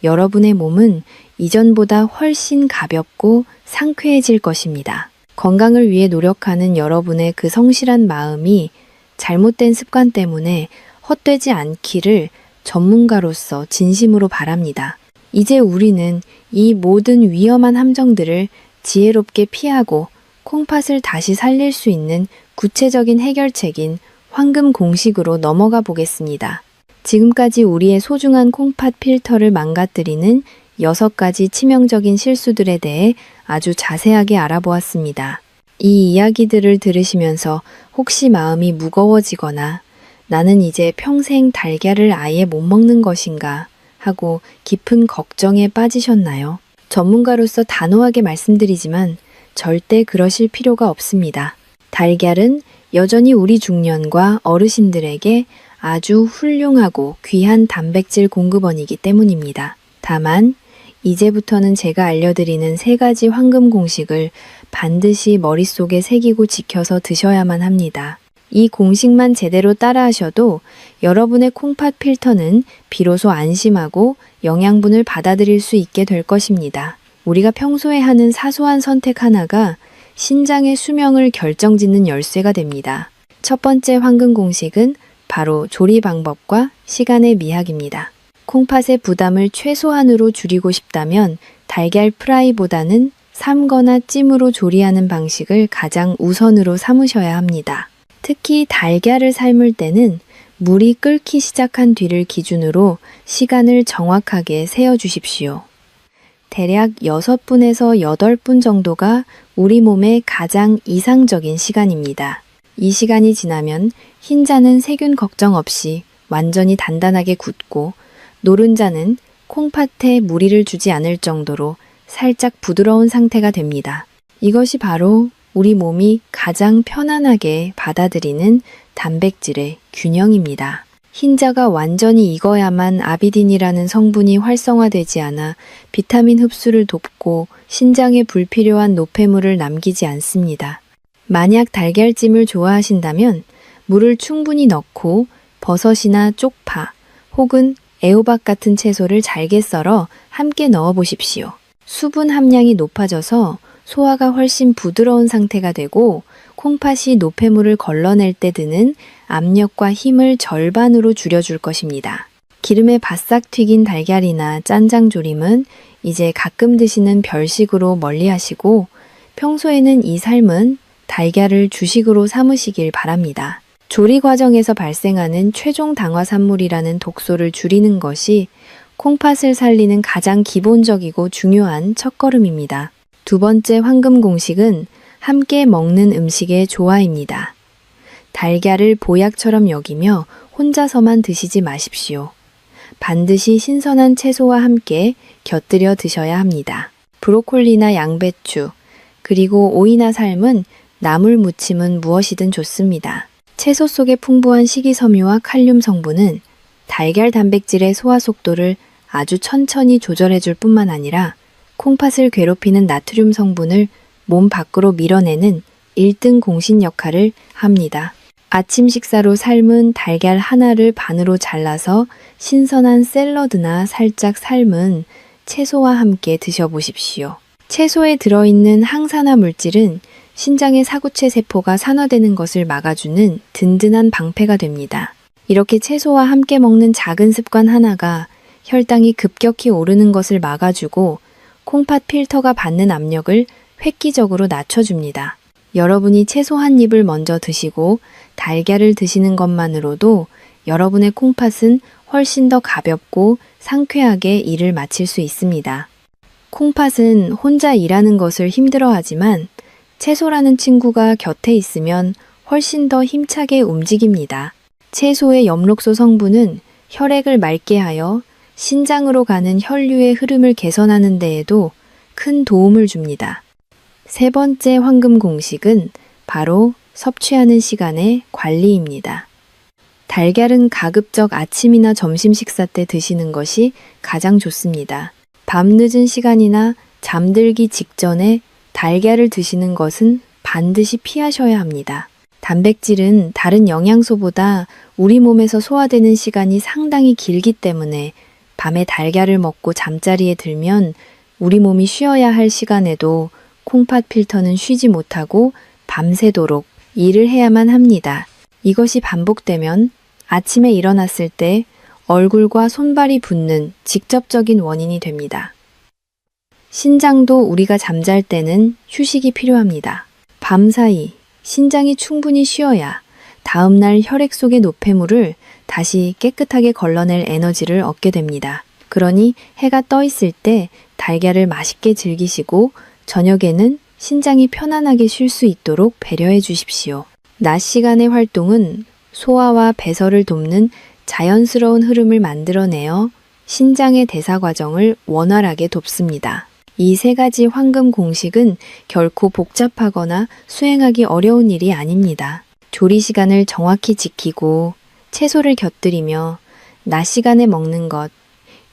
여러분의 몸은 이전보다 훨씬 가볍고 상쾌해질 것입니다. 건강을 위해 노력하는 여러분의 그 성실한 마음이 잘못된 습관 때문에 헛되지 않기를 전문가로서 진심으로 바랍니다. 이제 우리는 이 모든 위험한 함정들을 지혜롭게 피하고 콩팥을 다시 살릴 수 있는 구체적인 해결책인 황금 공식으로 넘어가 보겠습니다. 지금까지 우리의 소중한 콩팥 필터를 망가뜨리는 6가지 치명적인 실수들에 대해 아주 자세하게 알아보았습니다. 이 이야기들을 들으시면서 혹시 마음이 무거워지거나 나는 이제 평생 달걀을 아예 못 먹는 것인가 하고 깊은 걱정에 빠지셨나요? 전문가로서 단호하게 말씀드리지만 절대 그러실 필요가 없습니다. 달걀은 여전히 우리 중년과 어르신들에게 아주 훌륭하고 귀한 단백질 공급원이기 때문입니다. 다만 이제부터는 제가 알려드리는 3가지 황금 공식을 반드시 머릿속에 새기고 지켜서 드셔야만 합니다. 이 공식만 제대로 따라하셔도 여러분의 콩팥 필터는 비로소 안심하고 영양분을 받아들일 수 있게 될 것입니다. 우리가 평소에 하는 사소한 선택 하나가 신장의 수명을 결정짓는 열쇠가 됩니다. 첫 번째 황금 공식은 바로 조리 방법과 시간의 미학입니다. 콩팥의 부담을 최소한으로 줄이고 싶다면 달걀 프라이보다는 삶거나 찜으로 조리하는 방식을 가장 우선으로 삼으셔야 합니다. 특히 달걀을 삶을 때는 물이 끓기 시작한 뒤를 기준으로 시간을 정확하게 세어주십시오. 대략 6분에서 8분 정도가 우리 몸의 가장 이상적인 시간입니다. 이 시간이 지나면 흰자는 세균 걱정 없이 완전히 단단하게 굳고 노른자는 콩팥에 무리를 주지 않을 정도로 살짝 부드러운 상태가 됩니다. 이것이 바로 우리 몸이 가장 편안하게 받아들이는 단백질의 균형입니다. 흰자가 완전히 익어야만 아비딘이라는 성분이 활성화되지 않아 비타민 흡수를 돕고 신장에 불필요한 노폐물을 남기지 않습니다. 만약 달걀찜을 좋아하신다면 물을 충분히 넣고 버섯이나 쪽파 혹은 애호박 같은 채소를 잘게 썰어 함께 넣어 보십시오. 수분 함량이 높아져서 소화가 훨씬 부드러운 상태가 되고 콩팥이 노폐물을 걸러낼 때 드는 압력과 힘을 절반으로 줄여줄 것입니다. 기름에 바싹 튀긴 달걀이나 짠장조림은 이제 가끔 드시는 별식으로 멀리하시고 평소에는 이 삶은 달걀을 주식으로 삼으시길 바랍니다. 조리 과정에서 발생하는 최종 당화산물이라는 독소를 줄이는 것이 콩팥을 살리는 가장 기본적이고 중요한 첫걸음입니다. 두 번째 황금 공식은 함께 먹는 음식의 조화입니다. 달걀을 보약처럼 여기며 혼자서만 드시지 마십시오. 반드시 신선한 채소와 함께 곁들여 드셔야 합니다. 브로콜리나 양배추, 그리고 오이나 삶은 나물 무침은 무엇이든 좋습니다. 채소 속의 풍부한 식이섬유와 칼륨 성분은 달걀 단백질의 소화 속도를 아주 천천히 조절해줄 뿐만 아니라 콩팥을 괴롭히는 나트륨 성분을 몸 밖으로 밀어내는 1등 공신 역할을 합니다. 아침 식사로 삶은 달걀 하나를 반으로 잘라서 신선한 샐러드나 살짝 삶은 채소와 함께 드셔보십시오. 채소에 들어있는 항산화 물질은 신장의 사구체 세포가 산화되는 것을 막아주는 든든한 방패가 됩니다. 이렇게 채소와 함께 먹는 작은 습관 하나가 혈당이 급격히 오르는 것을 막아주고 콩팥 필터가 받는 압력을 획기적으로 낮춰줍니다. 여러분이 채소 한 입을 먼저 드시고 달걀을 드시는 것만으로도 여러분의 콩팥은 훨씬 더 가볍고 상쾌하게 일을 마칠 수 있습니다. 콩팥은 혼자 일하는 것을 힘들어하지만 채소라는 친구가 곁에 있으면 훨씬 더 힘차게 움직입니다. 채소의 엽록소 성분은 혈액을 맑게 하여 신장으로 가는 혈류의 흐름을 개선하는 데에도 큰 도움을 줍니다. 세 번째 황금 공식은 바로 섭취하는 시간의 관리입니다. 달걀은 가급적 아침이나 점심 식사 때 드시는 것이 가장 좋습니다. 밤늦은 시간이나 잠들기 직전에 달걀을 드시는 것은 반드시 피하셔야 합니다. 단백질은 다른 영양소보다 우리 몸에서 소화되는 시간이 상당히 길기 때문에 밤에 달걀을 먹고 잠자리에 들면 우리 몸이 쉬어야 할 시간에도 콩팥 필터는 쉬지 못하고 밤새도록 일을 해야만 합니다. 이것이 반복되면 아침에 일어났을 때 얼굴과 손발이 붓는 직접적인 원인이 됩니다. 신장도 우리가 잠잘 때는 휴식이 필요합니다. 밤사이 신장이 충분히 쉬어야 다음날 혈액 속의 노폐물을 다시 깨끗하게 걸러낼 에너지를 얻게 됩니다. 그러니 해가 떠 있을 때 달걀을 맛있게 즐기시고 저녁에는 신장이 편안하게 쉴 수 있도록 배려해 주십시오. 낮 시간의 활동은 소화와 배설을 돕는 자연스러운 흐름을 만들어내어 신장의 대사 과정을 원활하게 돕습니다. 이 세 가지 황금 공식은 결코 복잡하거나 수행하기 어려운 일이 아닙니다. 조리 시간을 정확히 지키고 채소를 곁들이며 낮 시간에 먹는 것,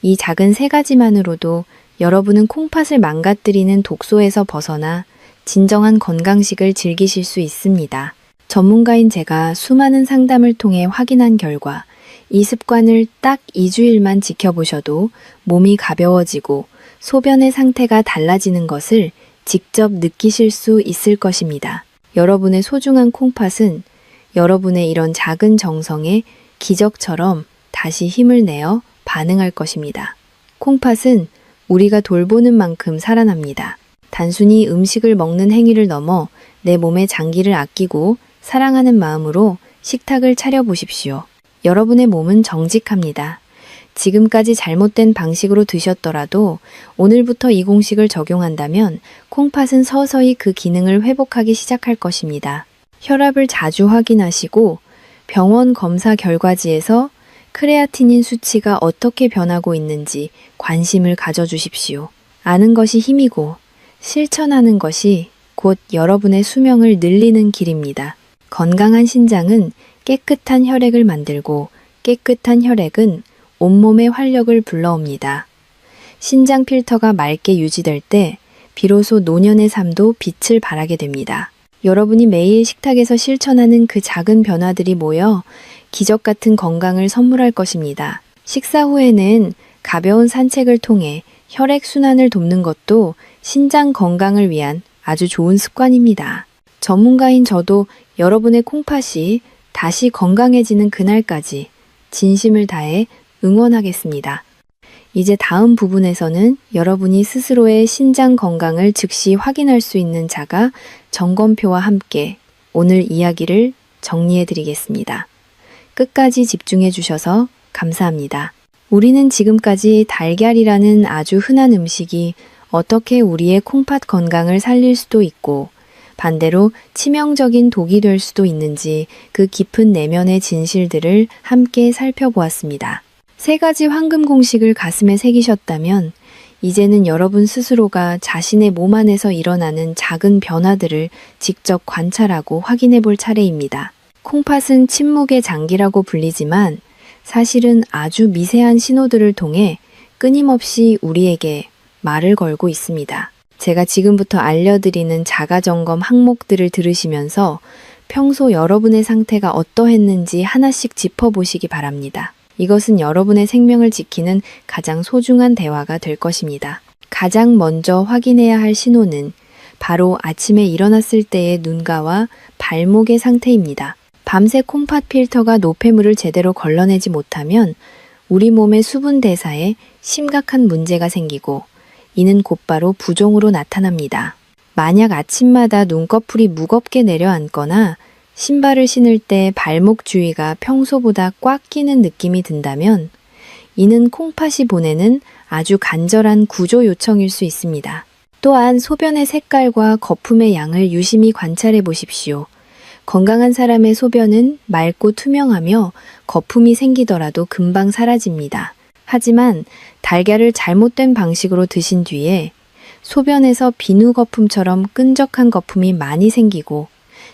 이 작은 세 가지만으로도 여러분은 콩팥을 망가뜨리는 독소에서 벗어나 진정한 건강식을 즐기실 수 있습니다. 전문가인 제가 수많은 상담을 통해 확인한 결과 이 습관을 딱 2주일만 지켜보셔도 몸이 가벼워지고 소변의 상태가 달라지는 것을 직접 느끼실 수 있을 것입니다. 여러분의 소중한 콩팥은 여러분의 이런 작은 정성에 기적처럼 다시 힘을 내어 반응할 것입니다. 콩팥은 우리가 돌보는 만큼 살아납니다. 단순히 음식을 먹는 행위를 넘어 내 몸의 장기를 아끼고 사랑하는 마음으로 식탁을 차려보십시오. 여러분의 몸은 정직합니다. 지금까지 잘못된 방식으로 드셨더라도 오늘부터 이 공식을 적용한다면 콩팥은 서서히 그 기능을 회복하기 시작할 것입니다. 혈압을 자주 확인하시고 병원 검사 결과지에서 크레아티닌 수치가 어떻게 변하고 있는지 관심을 가져주십시오. 아는 것이 힘이고 실천하는 것이 곧 여러분의 수명을 늘리는 길입니다. 건강한 신장은 깨끗한 혈액을 만들고 깨끗한 혈액은 온몸의 활력을 불러옵니다. 신장 필터가 맑게 유지될 때 비로소 노년의 삶도 빛을 발하게 됩니다. 여러분이 매일 식탁에서 실천하는 그 작은 변화들이 모여 기적 같은 건강을 선물할 것입니다. 식사 후에는 가벼운 산책을 통해 혈액 순환을 돕는 것도 신장 건강을 위한 아주 좋은 습관입니다. 전문가인 저도 여러분의 콩팥이 다시 건강해지는 그날까지 진심을 다해 응원하겠습니다. 이제 다음 부분에서는 여러분이 스스로의 신장 건강을 즉시 확인할 수 있는 자가 점검표와 함께 오늘 이야기를 정리해 드리겠습니다. 끝까지 집중해 주셔서 감사합니다. 우리는 지금까지 달걀이라는 아주 흔한 음식이 어떻게 우리의 콩팥 건강을 살릴 수도 있고 반대로 치명적인 독이 될 수도 있는지 그 깊은 내면의 진실들을 함께 살펴보았습니다. 세 가지 황금 공식을 가슴에 새기셨다면 이제는 여러분 스스로가 자신의 몸 안에서 일어나는 작은 변화들을 직접 관찰하고 확인해 볼 차례입니다. 콩팥은 침묵의 장기라고 불리지만 사실은 아주 미세한 신호들을 통해 끊임없이 우리에게 말을 걸고 있습니다. 제가 지금부터 알려드리는 자가점검 항목들을 들으시면서 평소 여러분의 상태가 어떠했는지 하나씩 짚어보시기 바랍니다. 이것은 여러분의 생명을 지키는 가장 소중한 대화가 될 것입니다. 가장 먼저 확인해야 할 신호는 바로 아침에 일어났을 때의 눈가와 발목의 상태입니다. 밤새 콩팥 필터가 노폐물을 제대로 걸러내지 못하면 우리 몸의 수분 대사에 심각한 문제가 생기고 이는 곧바로 부종으로 나타납니다. 만약 아침마다 눈꺼풀이 무겁게 내려앉거나 신발을 신을 때 발목 주위가 평소보다 꽉 끼는 느낌이 든다면 이는 콩팥이 보내는 아주 간절한 구조 요청일 수 있습니다. 또한 소변의 색깔과 거품의 양을 유심히 관찰해 보십시오. 건강한 사람의 소변은 맑고 투명하며 거품이 생기더라도 금방 사라집니다. 하지만 달걀을 잘못된 방식으로 드신 뒤에 소변에서 비누 거품처럼 끈적한 거품이 많이 생기고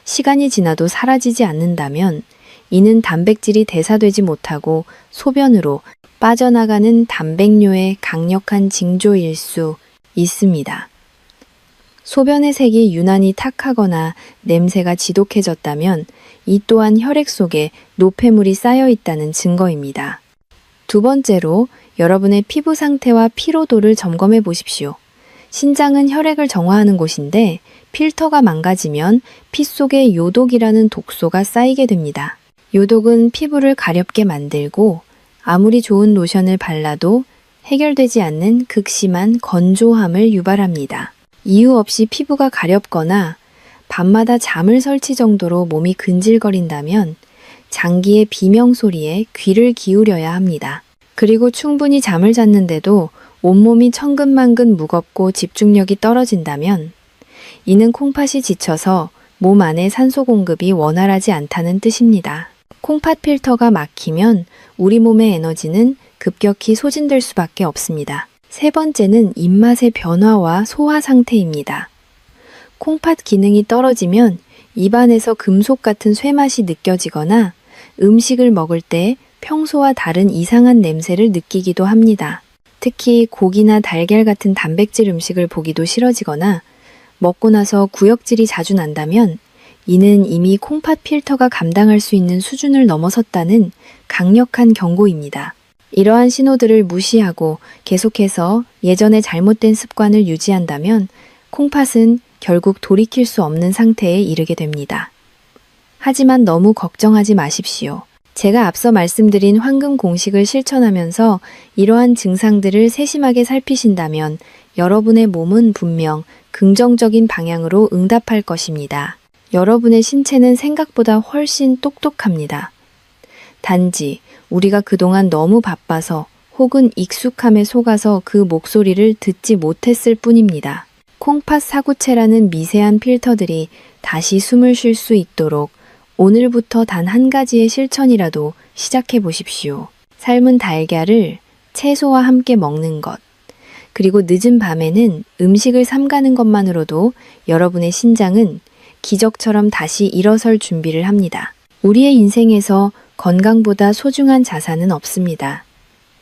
시간이 지나도 사라지지 않는다면 이는 단백질이 대사되지 못하고 소변으로 빠져나가는 단백뇨의 강력한 징조일 수 있습니다. 소변의 색이 유난히 탁하거나 냄새가 지독해졌다면 이 또한 혈액 속에 노폐물이 쌓여 있다는 증거입니다. 두 번째로 여러분의 피부 상태와 피로도를 점검해 보십시오. 신장은 혈액을 정화하는 곳인데 필터가 망가지면 피 속에 요독이라는 독소가 쌓이게 됩니다. 요독은 피부를 가렵게 만들고 아무리 좋은 로션을 발라도 해결되지 않는 극심한 건조함을 유발합니다. 이유 없이 피부가 가렵거나 밤마다 잠을 설치 정도로 몸이 근질거린다면 장기의 비명 소리에 귀를 기울여야 합니다. 그리고 충분히 잠을 잤는데도 온몸이 천근만근 무겁고 집중력이 떨어진다면 이는 콩팥이 지쳐서 몸 안에 산소 공급이 원활하지 않다는 뜻입니다. 콩팥 필터가 막히면 우리 몸의 에너지는 급격히 소진될 수밖에 없습니다. 세 번째는 입맛의 변화와 소화 상태입니다. 콩팥 기능이 떨어지면 입안에서 금속 같은 쇠맛이 느껴지거나 음식을 먹을 때 평소와 다른 이상한 냄새를 느끼기도 합니다. 특히 고기나 달걀 같은 단백질 음식을 보기도 싫어지거나 먹고 나서 구역질이 자주 난다면 이는 이미 콩팥 필터가 감당할 수 있는 수준을 넘어섰다는 강력한 경고입니다. 이러한 신호들을 무시하고 계속해서 예전의 잘못된 습관을 유지한다면 콩팥은 결국 돌이킬 수 없는 상태에 이르게 됩니다. 하지만 너무 걱정하지 마십시오. 제가 앞서 말씀드린 황금 공식을 실천하면서 이러한 증상들을 세심하게 살피신다면 여러분의 몸은 분명 긍정적인 방향으로 응답할 것입니다. 여러분의 신체는 생각보다 훨씬 똑똑합니다. 단지 우리가 그동안 너무 바빠서 혹은 익숙함에 속아서 그 목소리를 듣지 못했을 뿐입니다. 콩팥 사구체라는 미세한 필터들이 다시 숨을 쉴 수 있도록 오늘부터 단 한 가지의 실천이라도 시작해 보십시오. 삶은 달걀을 채소와 함께 먹는 것, 그리고 늦은 밤에는 음식을 삼가는 것만으로도 여러분의 신장은 기적처럼 다시 일어설 준비를 합니다. 우리의 인생에서 건강보다 소중한 자산은 없습니다.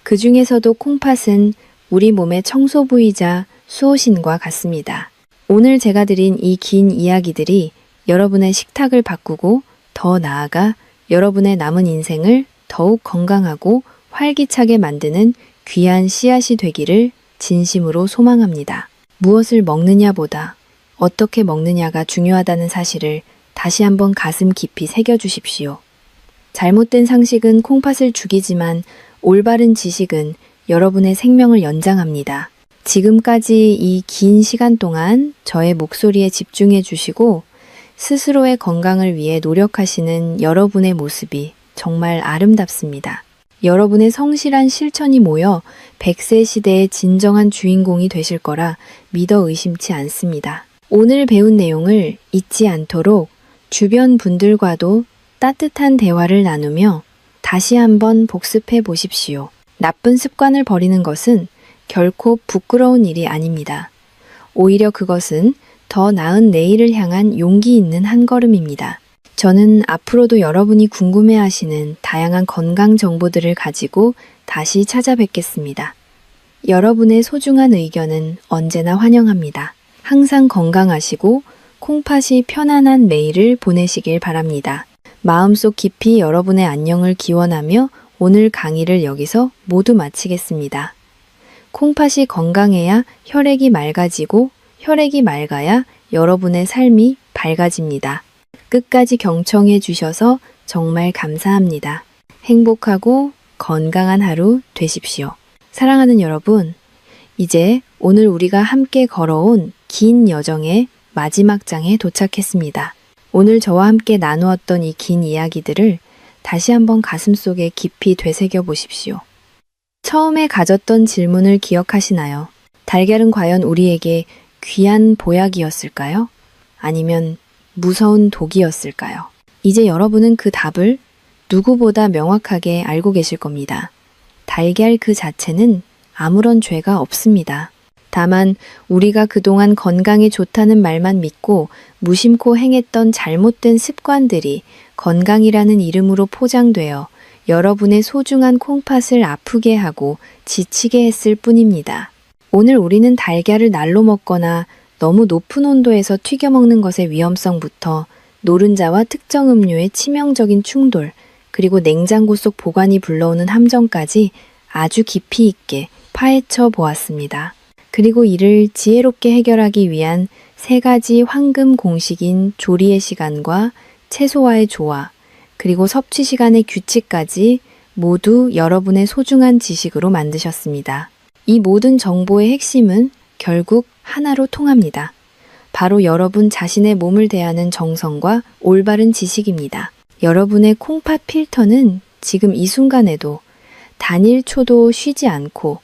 그 중에서도 콩팥은 우리 몸의 청소부이자 수호신과 같습니다. 오늘 제가 드린 이 긴 이야기들이 여러분의 식탁을 바꾸고 더 나아가 여러분의 남은 인생을 더욱 건강하고 활기차게 만드는 귀한 씨앗이 되기를 진심으로 소망합니다. 무엇을 먹느냐보다 어떻게 먹느냐가 중요하다는 사실을 다시 한번 가슴 깊이 새겨주십시오. 잘못된 상식은 콩팥을 죽이지만 올바른 지식은 여러분의 생명을 연장합니다. 지금까지 이 긴 시간 동안 저의 목소리에 집중해 주시고 스스로의 건강을 위해 노력하시는 여러분의 모습이 정말 아름답습니다. 여러분의 성실한 실천이 모여 100세 시대의 진정한 주인공이 되실 거라 믿어 의심치 않습니다. 오늘 배운 내용을 잊지 않도록 주변 분들과도 따뜻한 대화를 나누며 다시 한번 복습해 보십시오. 나쁜 습관을 버리는 것은 결코 부끄러운 일이 아닙니다. 오히려 그것은 더 나은 내일을 향한 용기 있는 한 걸음입니다. 저는 앞으로도 여러분이 궁금해하시는 다양한 건강 정보들을 가지고 다시 찾아뵙겠습니다. 여러분의 소중한 의견은 언제나 환영합니다. 항상 건강하시고 콩팥이 편안한 매일을 보내시길 바랍니다. 마음속 깊이 여러분의 안녕을 기원하며 오늘 강의를 여기서 모두 마치겠습니다. 콩팥이 건강해야 혈액이 맑아지고 혈액이 맑아야 여러분의 삶이 밝아집니다. 끝까지 경청해 주셔서 정말 감사합니다. 행복하고 건강한 하루 되십시오. 사랑하는 여러분, 이제 오늘 우리가 함께 걸어온 긴 여정의 마지막 장에 도착했습니다. 오늘 저와 함께 나누었던 이 긴 이야기들을 다시 한번 가슴속에 깊이 되새겨 보십시오. 처음에 가졌던 질문을 기억하시나요? 달걀은 과연 우리에게 귀한 보약이었을까요? 아니면 무서운 독이었을까요? 이제 여러분은 그 답을 누구보다 명확하게 알고 계실 겁니다. 달걀 그 자체는 아무런 죄가 없습니다. 다만 우리가 그동안 건강에 좋다는 말만 믿고 무심코 행했던 잘못된 습관들이 건강이라는 이름으로 포장되어 여러분의 소중한 콩팥을 아프게 하고 지치게 했을 뿐입니다. 오늘 우리는 달걀을 날로 먹거나 너무 높은 온도에서 튀겨 먹는 것의 위험성부터 노른자와 특정 음료의 치명적인 충돌, 그리고 냉장고 속 보관이 불러오는 함정까지 아주 깊이 있게 파헤쳐 보았습니다. 그리고 이를 지혜롭게 해결하기 위한 3가지 황금 공식인 조리의 시간과 채소와의 조화, 그리고 섭취 시간의 규칙까지 모두 여러분의 소중한 지식으로 만드셨습니다. 이 모든 정보의 핵심은 결국 하나로 통합니다. 바로 여러분 자신의 몸을 대하는 정성과 올바른 지식입니다. 여러분의 콩팥 필터는 지금 이 순간에도 단 1초도 쉬지 않고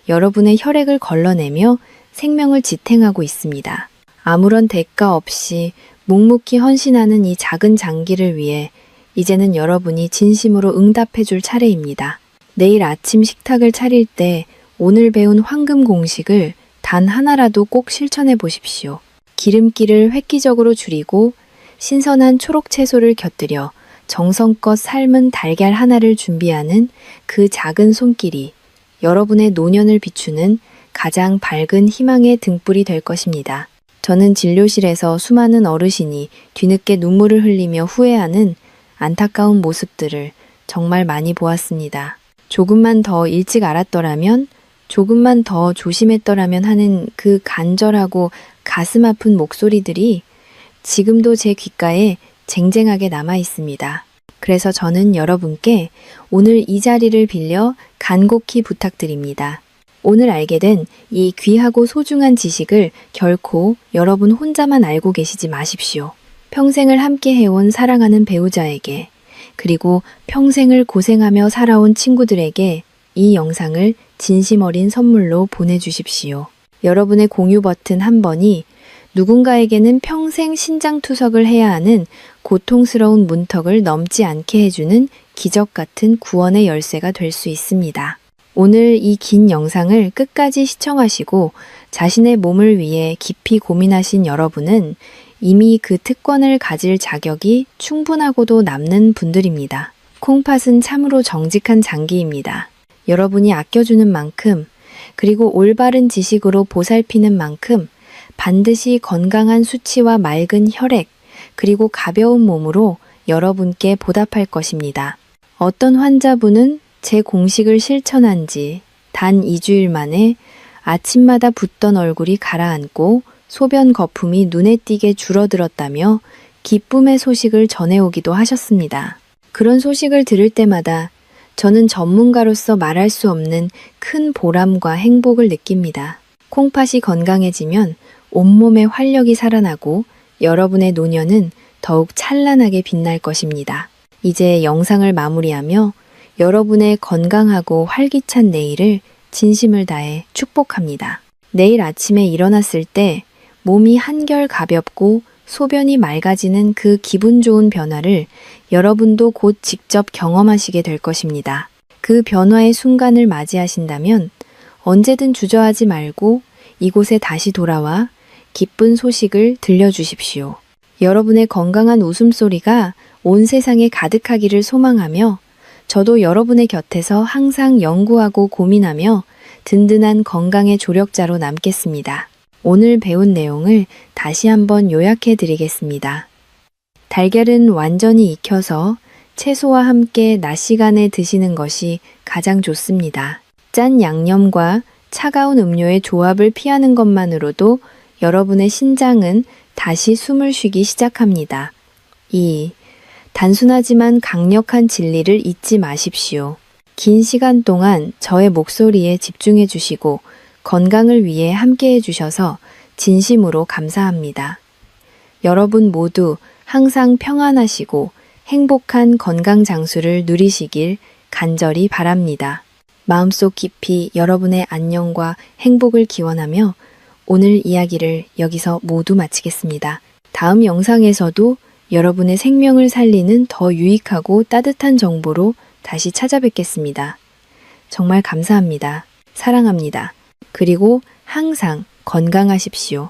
여러분의 혈액을 걸러내며 생명을 지탱하고 있습니다. 아무런 대가 없이 묵묵히 헌신하는 이 작은 장기를 위해 이제는 여러분이 진심으로 응답해 줄 차례입니다. 내일 아침 식탁을 차릴 때 오늘 배운 황금 공식을 단 하나라도 꼭 실천해 보십시오. 기름기를 획기적으로 줄이고 신선한 초록 채소를 곁들여 정성껏 삶은 달걀 하나를 준비하는 그 작은 손길이 여러분의 노년을 비추는 가장 밝은 희망의 등불이 될 것입니다. 저는 진료실에서 수많은 어르신이 뒤늦게 눈물을 흘리며 후회하는 안타까운 모습들을 정말 많이 보았습니다. 조금만 더 일찍 알았더라면, 조금만 더 조심했더라면 하는 그 간절하고 가슴 아픈 목소리들이 지금도 제 귓가에 쟁쟁하게 남아 있습니다. 그래서 저는 여러분께 오늘 이 자리를 빌려 간곡히 부탁드립니다. 오늘 알게 된 이 귀하고 소중한 지식을 결코 여러분 혼자만 알고 계시지 마십시오. 평생을 함께 해온 사랑하는 배우자에게, 그리고 평생을 고생하며 살아온 친구들에게 이 영상을 진심 어린 선물로 보내주십시오. 여러분의 공유 버튼 한 번이 누군가에게는 평생 신장투석을 해야 하는 고통스러운 문턱을 넘지 않게 해주는 기적 같은 구원의 열쇠가 될 수 있습니다. 오늘 이 긴 영상을 끝까지 시청하시고 자신의 몸을 위해 깊이 고민하신 여러분은 이미 그 특권을 가질 자격이 충분하고도 남는 분들입니다. 콩팥은 참으로 정직한 장기입니다. 여러분이 아껴주는 만큼, 그리고 올바른 지식으로 보살피는 만큼 반드시 건강한 수치와 맑은 혈액, 그리고 가벼운 몸으로 여러분께 보답할 것입니다. 어떤 환자분은 제 공식을 실천한 지 단 2주일 만에 아침마다 붓던 얼굴이 가라앉고 소변 거품이 눈에 띄게 줄어들었다며 기쁨의 소식을 전해오기도 하셨습니다. 그런 소식을 들을 때마다 저는 전문가로서 말할 수 없는 큰 보람과 행복을 느낍니다. 콩팥이 건강해지면 온몸에 활력이 살아나고 여러분의 노년은 더욱 찬란하게 빛날 것입니다. 이제 영상을 마무리하며 여러분의 건강하고 활기찬 내일을 진심을 다해 축복합니다. 내일 아침에 일어났을 때 몸이 한결 가볍고 소변이 맑아지는 그 기분 좋은 변화를 여러분도 곧 직접 경험하시게 될 것입니다. 그 변화의 순간을 맞이하신다면 언제든 주저하지 말고 이곳에 다시 돌아와 기쁜 소식을 들려주십시오. 여러분의 건강한 웃음소리가 온 세상에 가득하기를 소망하며 저도 여러분의 곁에서 항상 연구하고 고민하며 든든한 건강의 조력자로 남겠습니다. 오늘 배운 내용을 다시 한번 요약해 드리겠습니다. 달걀은 완전히 익혀서 채소와 함께 낮 시간에 드시는 것이 가장 좋습니다. 짠 양념과 차가운 음료의 조합을 피하는 것만으로도 여러분의 신장은 다시 숨을 쉬기 시작합니다. 2. 단순하지만 강력한 진리를 잊지 마십시오. 긴 시간 동안 저의 목소리에 집중해 주시고 건강을 위해 함께 해주셔서 진심으로 감사합니다. 여러분 모두 항상 평안하시고 행복한 건강 장수를 누리시길 간절히 바랍니다. 마음속 깊이 여러분의 안녕과 행복을 기원하며 오늘 이야기를 여기서 모두 마치겠습니다. 다음 영상에서도 여러분의 생명을 살리는 더 유익하고 따뜻한 정보로 다시 찾아뵙겠습니다. 정말 감사합니다. 사랑합니다. 그리고 항상 건강하십시오.